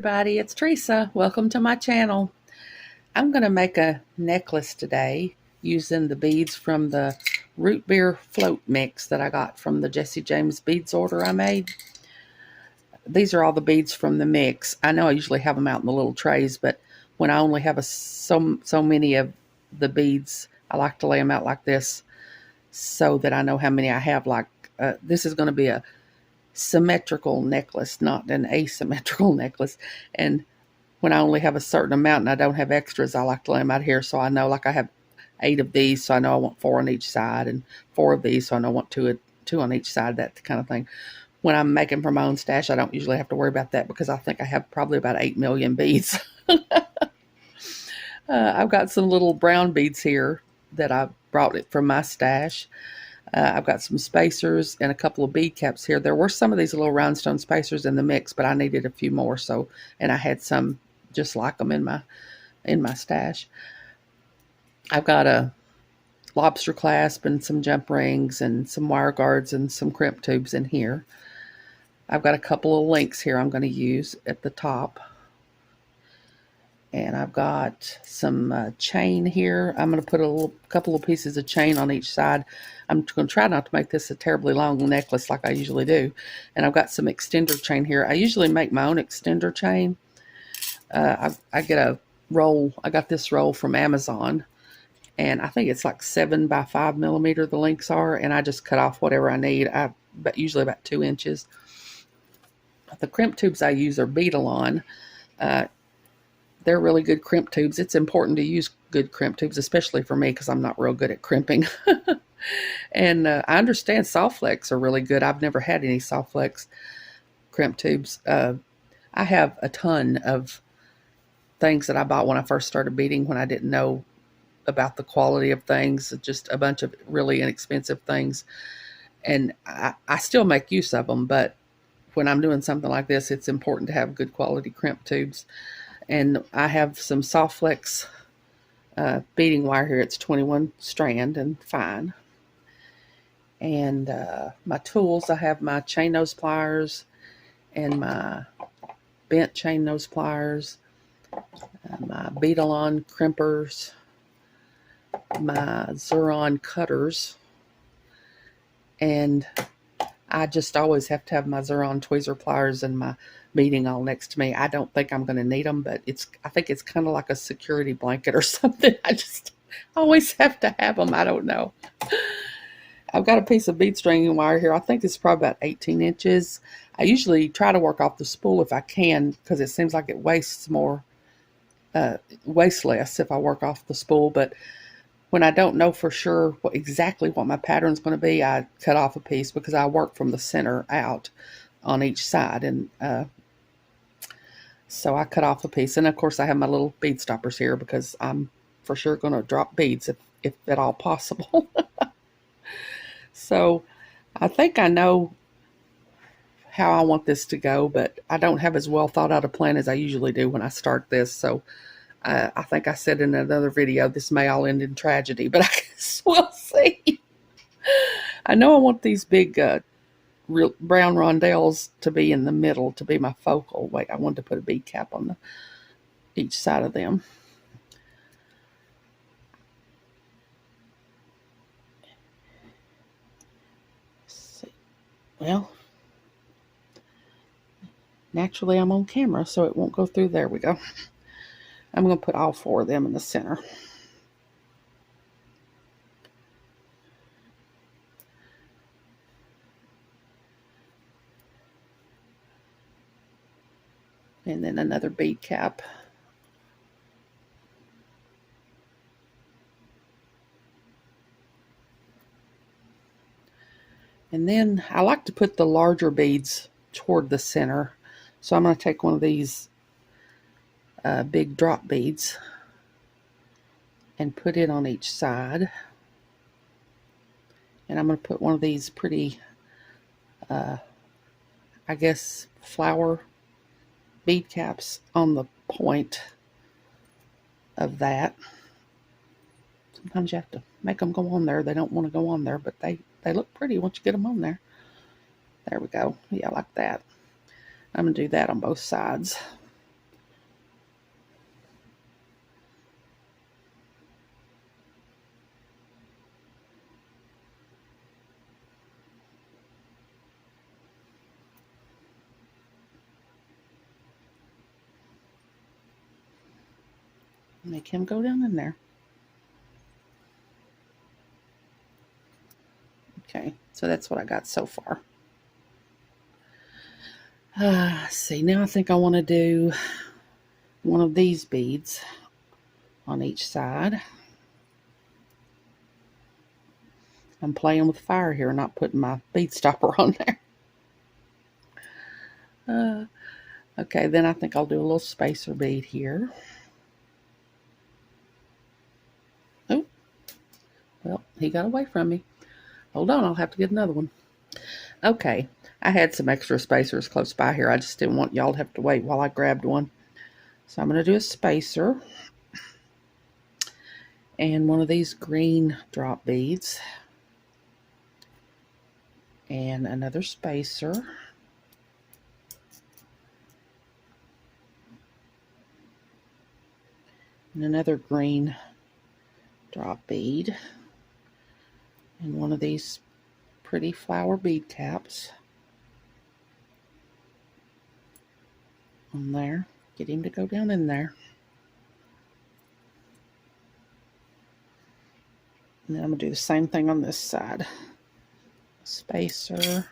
everybody, it's Teresa. Welcome to my channel. I'm going to make a necklace today using the beads from the root beer float mix that I got from the Jesse James beads order I made. These are all the beads from the mix. I know I usually have them out in the little trays, but when I only have so many of the beads, I like to lay them out like this so that I know how many I have. This is going to be a symmetrical necklace, not an asymmetrical necklace. And when I only have a certain amount and I don't have extras, I like to lay them out here so I know, like I have 8 of these, so I know I want 4 on each side, and 4 of these, so I know I want two on each side, that kind of thing. When I'm making for my own stash, I don't usually have to worry about that because I think I have probably about 8 million beads. I've got some little brown beads here that I brought it from my stash. I've got some spacers and a couple of bead caps here. There were some of these little rhinestone spacers in the mix, but I needed a few more. And I had some just like them in my stash. I've got a lobster clasp and some jump rings and some wire guards and some crimp tubes in here. I've got a couple of links here I'm going to use at the top. And I've got some chain here. I'm going to put a couple of pieces of chain on each side. I'm going to try not to make this a terribly long necklace like I usually do. And I've got some extender chain here. I usually make my own extender chain. I get a roll. I got this roll from Amazon. And I think it's like 7 by 5 millimeter the links are. And I just cut off whatever I need. Usually about 2 inches. The crimp tubes I use are Beadalon. They're really good crimp tubes. It's important to use good crimp tubes, especially for me because I'm not real good at crimping. And I understand Softflex are really good. I've never had any Softflex crimp tubes. I have a ton of things that I bought when I first started beading when I didn't know about the quality of things, just a bunch of really inexpensive things. And I still make use of them, but when I'm doing something like this, it's important to have good quality crimp tubes. And I have some Softflex beading wire here. It's 21 strand and fine. And my tools, I have my chain nose pliers and my bent chain nose pliers, my Beadalon crimpers, my Xuron cutters, and I just always have to have my Xuron tweezer pliers and my beading all next to me. I don't think I'm going to need them, but I think it's kind of like a security blanket or something. I just always have to have them. I don't know. I've got a piece of bead stringing wire here. I think it's probably about 18 inches. I usually try to work off the spool if I can because it seems like it wastes less if I work off the spool. But when I don't know for sure exactly what my pattern's going to be, I cut off a piece because I work from the center out on each side. And so I cut off a piece. And of course I have my little bead stoppers here because I'm for sure going to drop beads if at all possible. So I think I know how I want this to go, but I don't have as well thought out a plan as I usually do when I start this. So I think I said in another video, this may all end in tragedy, but I guess we'll see. I know I want these big real brown rondelles to be in the middle, to be my focal. Wait, I wanted to put a bead cap on each side of them. Let's see. Well, naturally I'm on camera, so it won't go through. There we go. I'm going to put all 4 of them in the center. And then another bead cap. And then I like to put the larger beads toward the center. So I'm going to take one of these big drop beads and put it on each side. And I'm going to put one of these pretty, I guess, flower bead caps on the point of that. Sometimes you have to make them go on there. They don't want to go on there, but they look pretty once you get them on there. There we go. Yeah, like that. I'm going to do that on both sides. Make him go down in there. Okay, so that's what I got so far. See, now I think I want to do one of these beads on each side. I'm playing with fire here, not putting my bead stopper on there. Okay, then I think I'll do a little spacer bead here. Oh, well, he got away from me. Hold on, I'll have to get another one. Okay, I had some extra spacers close by here. I just didn't want y'all to have to wait while I grabbed one. So I'm going to do a spacer and one of these green drop beads and another spacer. And another green drop bead and one of these pretty flower bead caps on there. Get him to go down in there. And then I'm going to do the same thing on this side. Spacer.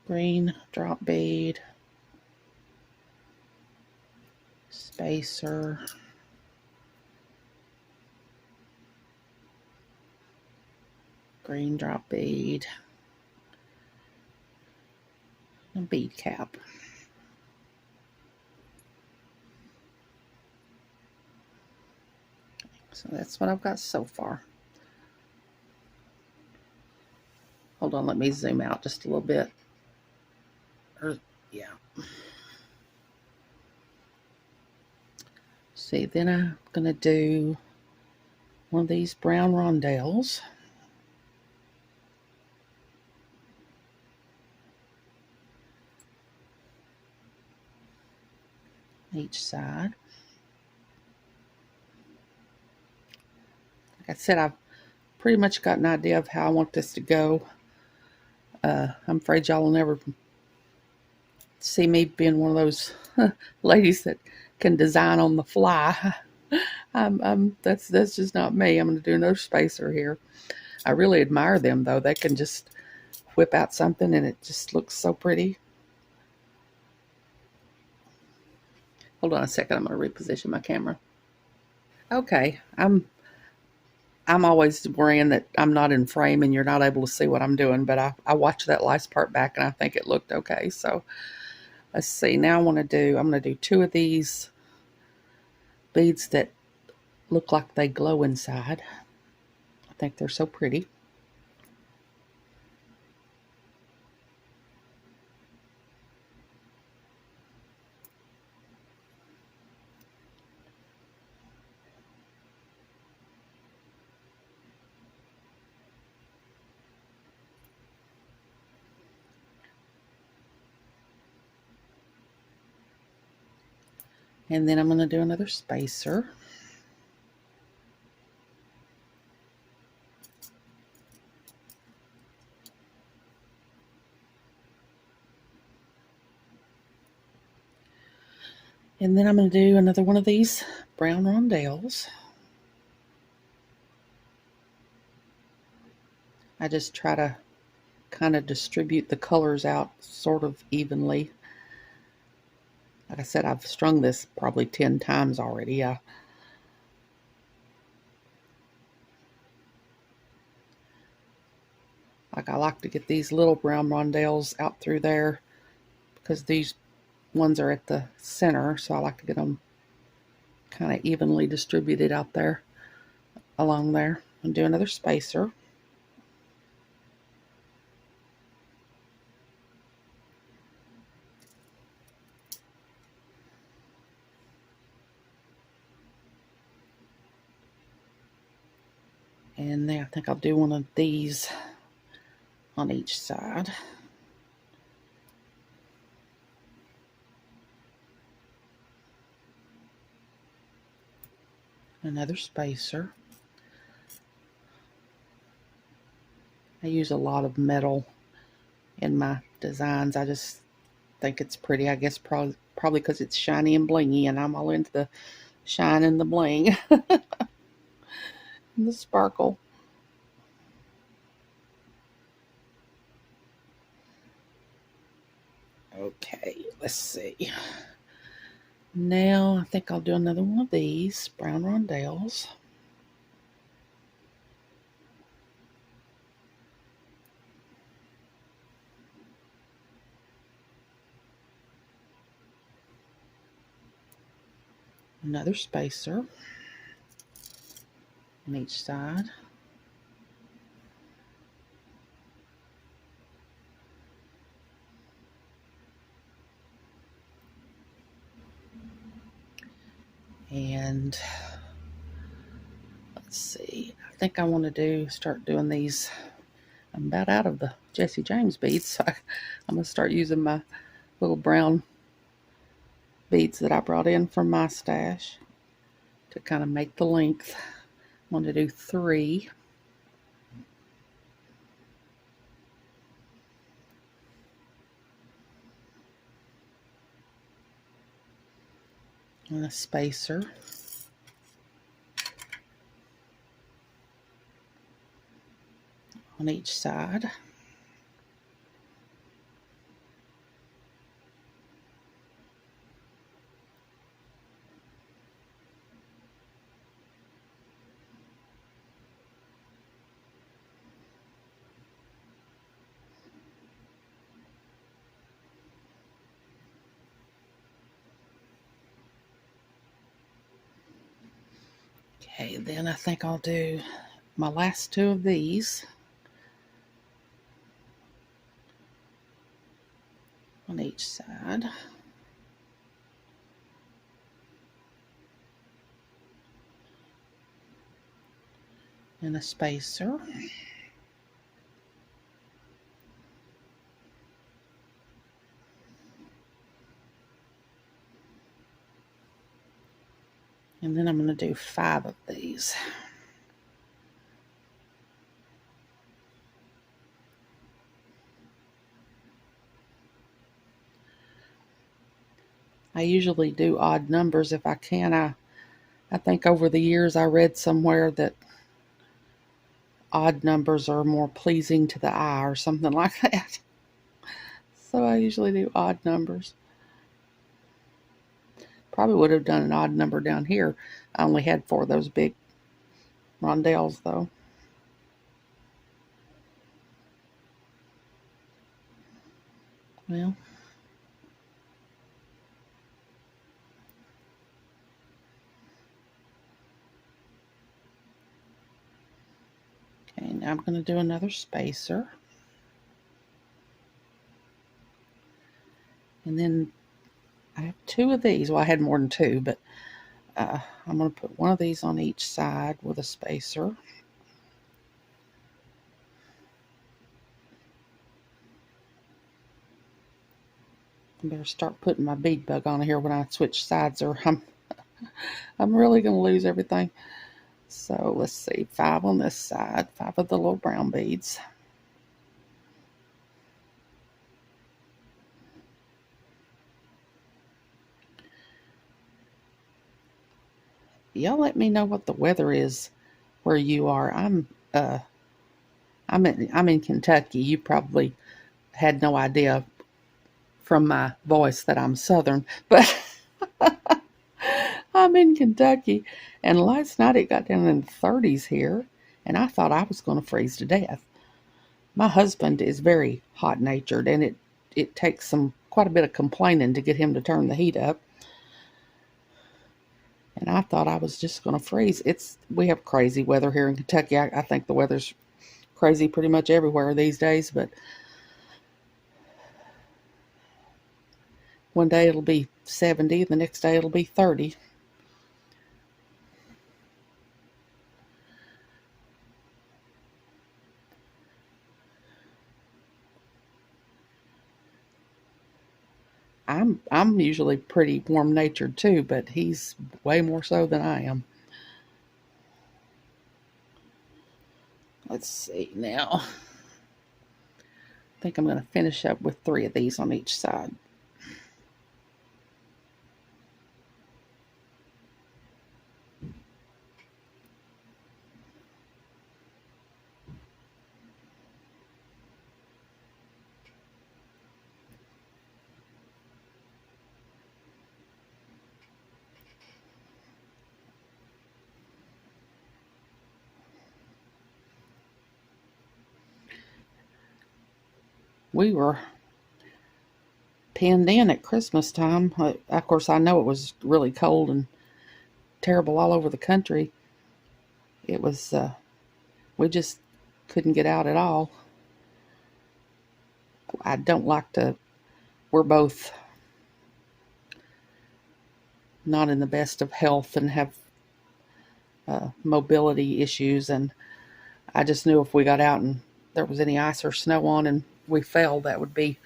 Green drop bead. Spacer. Green drop bead. And bead cap. So that's what I've got so far. Hold on, let me zoom out just a little bit. Yeah. See, then I'm going to do one of these brown rondelles. Each side. Like I said, I've pretty much got an idea of how I want this to go. I'm afraid y'all will never see me being one of those ladies that can design on the fly. That's just not me. I'm going to do another spacer here. I really admire them though. They can just whip out something and it just looks so pretty. Hold on a second. I'm going to reposition my camera. Okay, I'm always worrying that I'm not in frame and you're not able to see what I'm doing, but I watched that last part back and I think it looked okay. So let's see. Now I'm going to do two of these beads that look like they glow inside. I think they're so pretty. And then I'm going to do another spacer. And then I'm going to do another one of these brown rondelles. I just try to kind of distribute the colors out sort of evenly. Like I said, I've strung this probably 10 times already. Like I like to get these little brown rondelles out through there because these ones are at the center, so I like to get them kind of evenly distributed out there along there. And do another spacer. And then I think I'll do one of these on each side. Another spacer. I use a lot of metal in my designs. I just think it's pretty. I guess probably because it's shiny and blingy, and I'm all into the shine and the bling and the sparkle. Okay, let's see. Now I think I'll do another one of these brown rondelles. Another spacer on each side. And let's see, I think I want to start doing these. I'm about out of the Jesse James beads, so I'm going to start using my little brown beads that I brought in from my stash to kind of make the length. I'm going to do 3. And a spacer. On each side. Okay, then I think I'll do my last 2 of these on each side. And a spacer. And then I'm going to do 5 of these. I usually do odd numbers if I can. I think over the years I read somewhere that odd numbers are more pleasing to the eye or something like that. So I usually do odd numbers. Probably would have done an odd number down here. I only had 4 of those big rondelles though. Well, okay, now I'm going to do another spacer. And then I have 2 of these. Well, I had more than 2, but I'm going to put 1 of these on each side with a spacer. I better start putting my bead bug on here when I switch sides, or I'm really going to lose everything. So let's see, 5 on this side, 5 of the little brown beads. Y'all let me know what the weather is where you are. I'm in Kentucky. You probably had no idea from my voice that I'm Southern, but I'm in Kentucky. And last night it got down in the 30s here, and I thought I was going to freeze to death. My husband is very hot natured, and it takes quite a bit of complaining to get him to turn the heat up. And I thought I was just going to freeze. We have crazy weather here in Kentucky. I think the weather's crazy pretty much everywhere these days, but one day it'll be 70, the next day it'll be 30. I'm usually pretty warm natured too, but he's way more so than I am. let's see now. I think I'm going to finish up with 3 of these on each side. We were pinned in at Christmas time. Of course, I know it was really cold and terrible all over the country. It was, we just couldn't get out at all. I don't like to, we're both not in the best of health and have mobility issues, and I just knew if we got out and there was any ice or snow on and we fell, that would be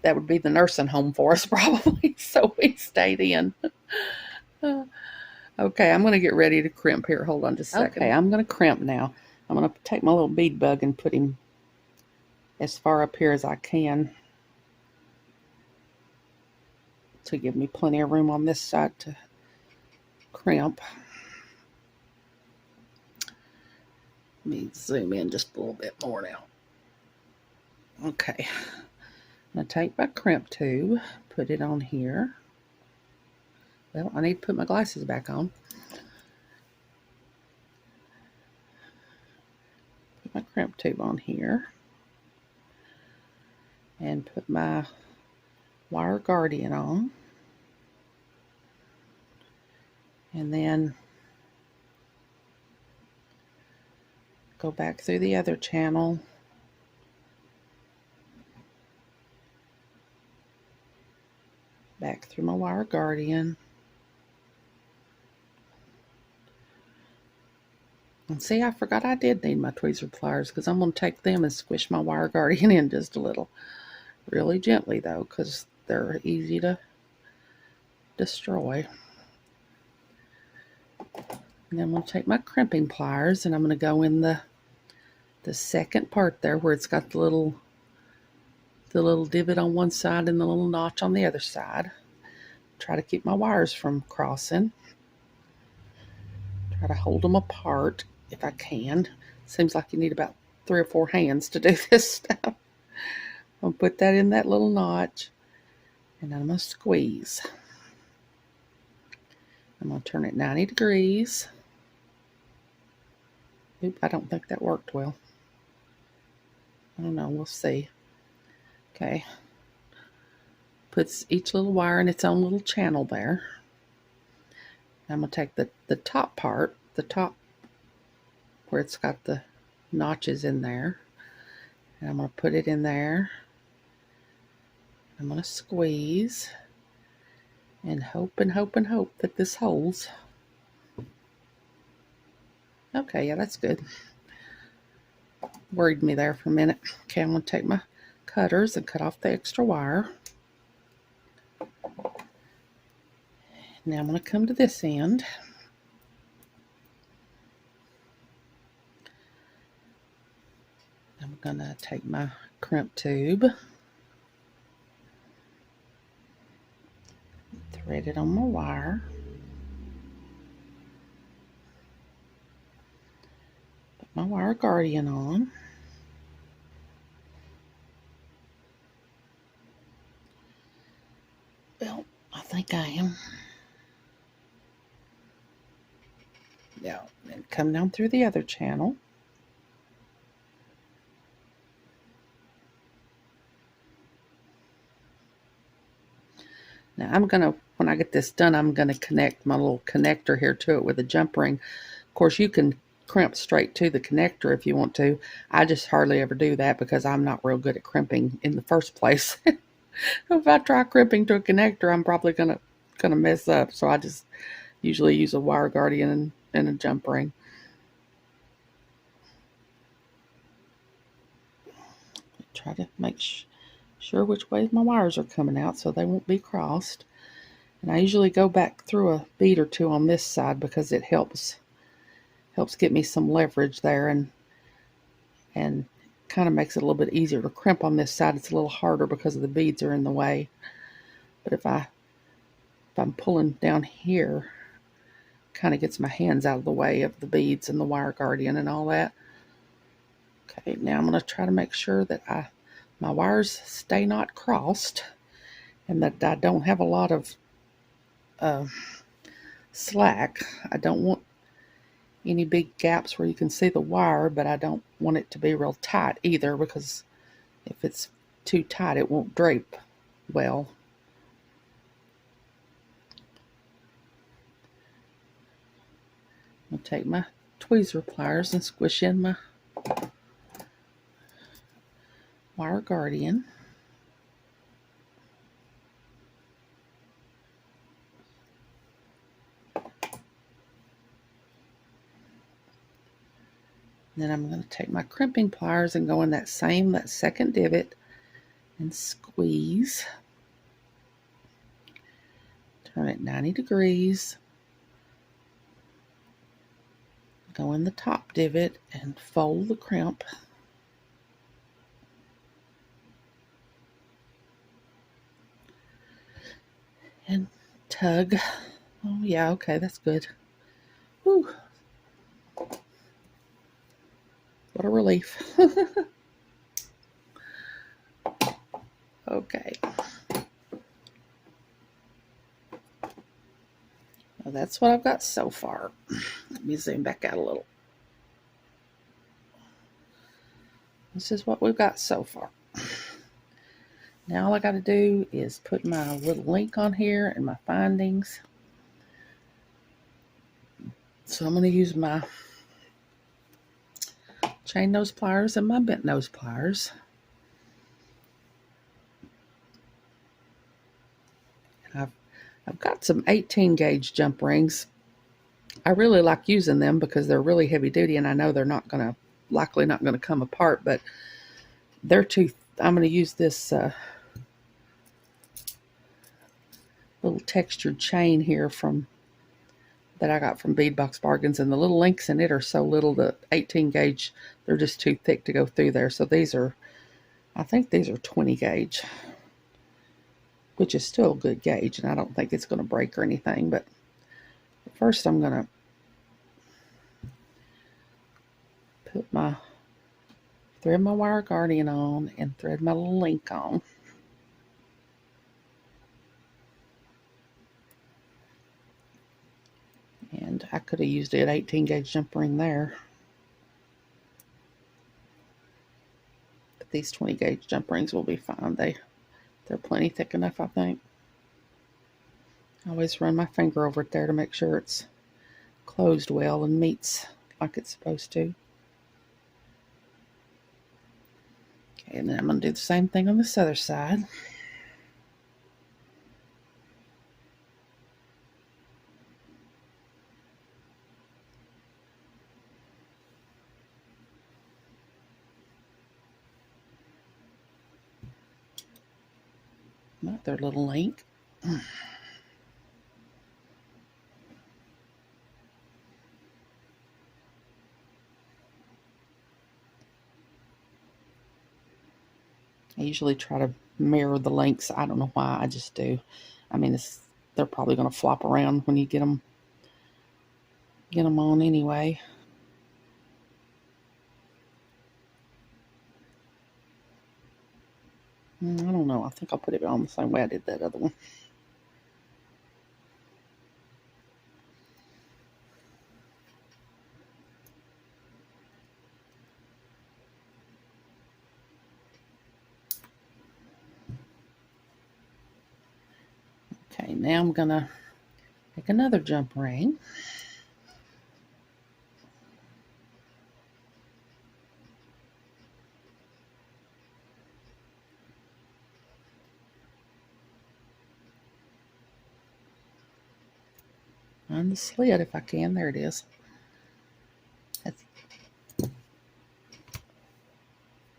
the nursing home for us probably. So we stayed in. Okay, I'm going to get ready to crimp here. Hold on just a second. Okay, I'm going to crimp now. I'm going to take my little bead bug and put him as far up here as I can to give me plenty of room on this side to crimp. Let me zoom in just a little bit more now. Okay, I'm going to take my crimp tube, put it on here. Well, I need to put my glasses back on. Put my crimp tube on here. And put my wire guardian on. And then go back through the other channel. Back through my wire guardian. And see, I forgot I did need my tweezer pliers, because I'm going to take them and squish my wire guardian in just a little. Really gently though, because they're easy to destroy. And then I'm going to take my crimping pliers and I'm going to go in the second part there where it's got the little divot on one side and the little notch on the other side. Try to keep my wires from crossing. Try to hold them apart if I can. Seems like you need about 3 or 4 hands to do this stuff. I'll put that in that little notch and I'm going to squeeze. I'm going to turn it 90 degrees. Oop, I don't think that worked well. I don't know, we'll see. Okay. Puts each little wire in its own little channel there. I'm going to take the top part, the top where it's got the notches in there, and I'm going to put it in there. I'm going to squeeze and hope and hope and hope that this holds. Okay, yeah, that's good. Worried me there for a minute. Okay, I'm going to take my cutters and cut off the extra wire. Now I'm going to come to this end. I'm going to take my crimp tube, thread it on my wire, put my wire guardian on, well, I think I am. Yeah, and come down through the other channel. Now I'm going to, when I get this done, I'm going to connect my little connector here to it with a jump ring. Of course, you can crimp straight to the connector if you want to. I just hardly ever do that because I'm not real good at crimping in the first place. If I try crimping to a connector, I'm probably gonna mess up. So I just usually use a wire guardian and a jump ring. Try to make sure which way my wires are coming out so they won't be crossed. And I usually go back through a bead or 2 on this side because it helps get me some leverage there. And and kind of makes it a little bit easier to crimp on this side. It's a little harder because of the beads are in the way. But if I'm pulling down here, kind of gets my hands out of the way of the beads and the wire guardian and all that. Okay, now I'm going to try to make sure that my wires stay not crossed and that I don't have a lot of slack. I don't want any big gaps where you can see the wire, but I don't want it to be real tight either, because if it's too tight it won't drape well. I'll take my tweezer pliers and squish in my wire guardian. Then I'm going to take my crimping pliers and go in that second divot and squeeze. Turn it 90 degrees. Go in the top divot and fold the crimp. And tug. Oh yeah, okay, that's good. Whew. What a relief. Okay. Well, that's what I've got so far. Let me zoom back out a little. This is what we've got so far. Now all I got to do is put my little link on here and my findings. So I'm going to use my chain nose pliers and my bent nose pliers. And I've got some 18 gauge jump rings. I really like using them because they're really heavy duty, and I know they're likely not going to come apart, but they're too. I'm going to use this little textured chain here that I got from Beadbox Bargains, and the little links in it are so little that 18 gauge, they're just too thick to go through there. So I think these are 20 gauge, which is still a good gauge, and I don't think it's going to break or anything. But first I'm going to thread my wire guardian on and thread my little link on. And I could have used an 18 gauge jump ring there. But these 20 gauge jump rings will be fine. They're plenty thick enough, I think. I always run my finger over it there to make sure it's closed well and meets like it's supposed to. Okay, and then I'm going to do the same thing on this other side. Another little link. I usually try to mirror the links. I don't know why, I just do. I mean, they're probably going to flop around when you get them on anyway. I don't know. I think I'll put it on the same way I did that other one. Okay, now I'm going to make another jump ring. On the slit if I can. There it is.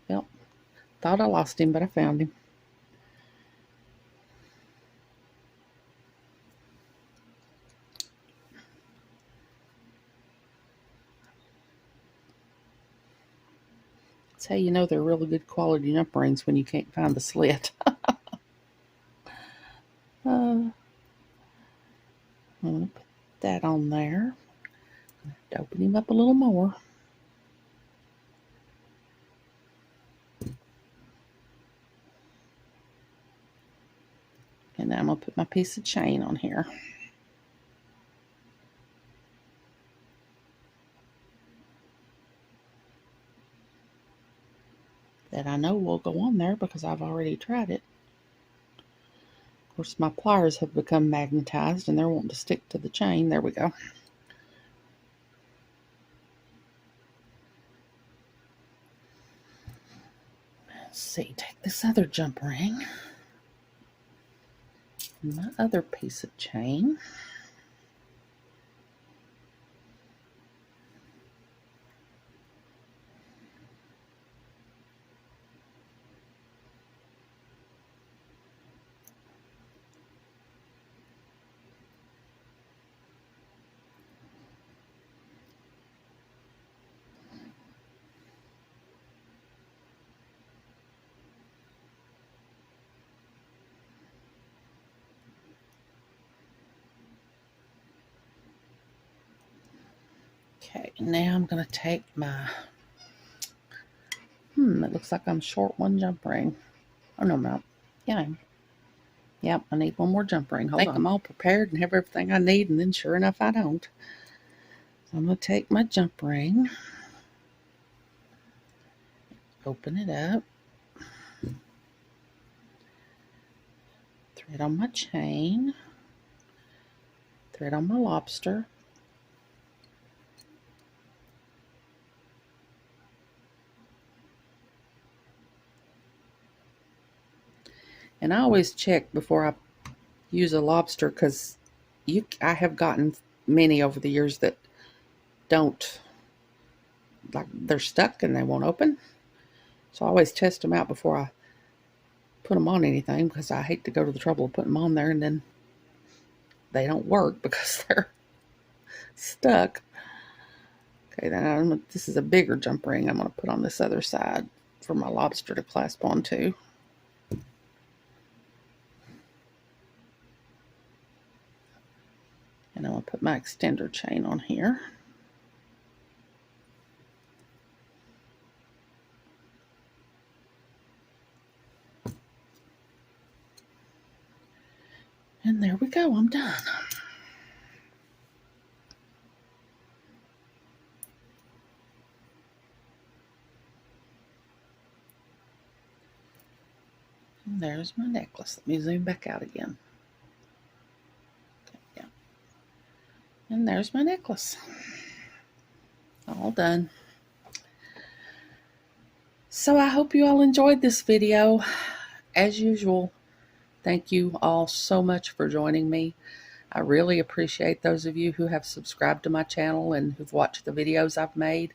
Well, thought I lost him, but I found him. how you know they're really good quality jump rings when you can't find the slit. I'm going to put that on there. To open him up a little more. And then I'm going to put my piece of chain on here. That I know will go on there because I've already tried it. Of course, my pliers have become magnetized and they're wanting to stick to the chain. There we go. Let's see, take this other jump ring, and my other piece of chain. Okay, now I'm going to take my, it looks like I'm short one jump ring. Oh, no, I'm not. Yeah, yep, I need one more jump ring. Hold on. I'm all prepared and have everything I need, and then sure enough, I don't. So I'm going to take my jump ring, open it up, thread on my chain, thread on my lobster, and I always check before I use a lobster because I have gotten many over the years that don't, like, they're stuck and they won't open. So I always test them out before I put them on anything because I hate to go to the trouble of putting them on there and then they don't work because they're stuck. Okay, then this is a bigger jump ring I'm going to put on this other side for my lobster to clasp onto. And I'm going to put my extender chain on here. And there we go, I'm done. And there's my necklace. Let me zoom back out again. Okay, yeah. And there's my necklace. All done. So I hope you all enjoyed this video. As usual, thank you all so much for joining me. I really appreciate those of you who have subscribed to my channel and who've watched the videos I've made.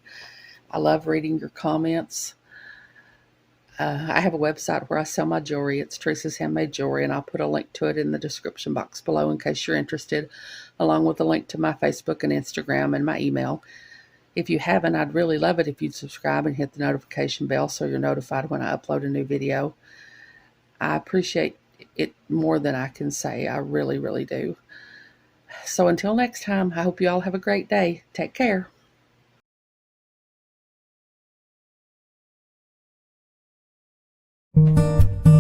I love reading your comments. I have a website where I sell my jewelry. It's Teresa's Handmade Jewelry, and I'll put a link to it in the description box below in case you're interested, along with a link to my Facebook and Instagram and my email. If you haven't, I'd really love it if you'd subscribe and hit the notification bell so you're notified when I upload a new video. I appreciate it more than I can say. I really, really do. So until next time, I hope you all have a great day. Take care. Thank you.